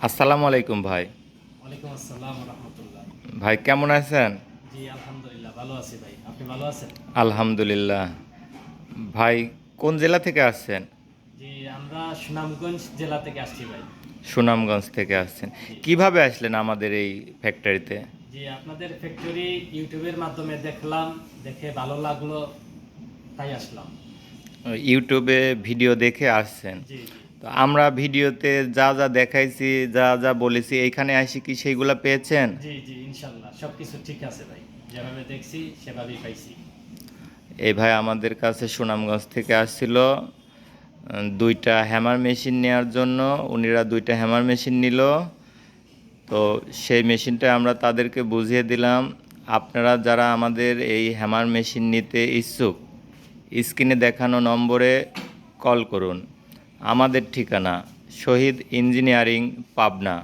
আসসালামু আলাইকুম ভাই। ওয়ালাইকুম আসসালাম রহমতুল্লাহ। ভাই কেমন আছেন? জি আলহামদুলিল্লাহ ভালো আছি ভাই, আপনি ভালো আছেন? আলহামদুলিল্লাহ। ভাই কোন জেলা থেকে আসছেন? জি আমরা সুনামগঞ্জ জেলা থেকে আসছি ভাই। সুনামগঞ্জ থেকে আসছেন। জি কিভাবে আসলেন আমাদের এই ফ্যাক্টরিতে? জি আপনাদের ফ্যাক্টরি ইউটিউবের মাধ্যমে দেখলাম, দেখে ভালো লাগলো, তাই আসলাম। ইউটিউবে ভিডিও দেখে আসছেন। জি জি তো আমরা ভিডিওতে যা যা দেখাইছি, যা যা বলেছি এইখানে আসি কি সেইগুলা পেয়েছেন? জি জি ইনশাল্লাহ সব কিছু ঠিক আছে ভাই, যেভাবে দেখছি সেভাবেই পাইছি। এই ভাই আমাদের কাছে সুনামগঞ্জ থেকে আসছিল দুইটা হ্যামার মেশিন নেওয়ার জন্য। উনিরা দুইটা হ্যামার মেশিন নিল। তো সেই মেশিনটা আমরা তাদেরকে বুঝিয়ে দিলাম। আপনারা যারা আমাদের এই হ্যামার মেশিন নিতে ইচ্ছুক, স্ক্রিনে দেখানো নম্বরে কল করুন। আমাদের ঠিকানা শহীদ ইঞ্জিনিয়ারিং, পাবনা।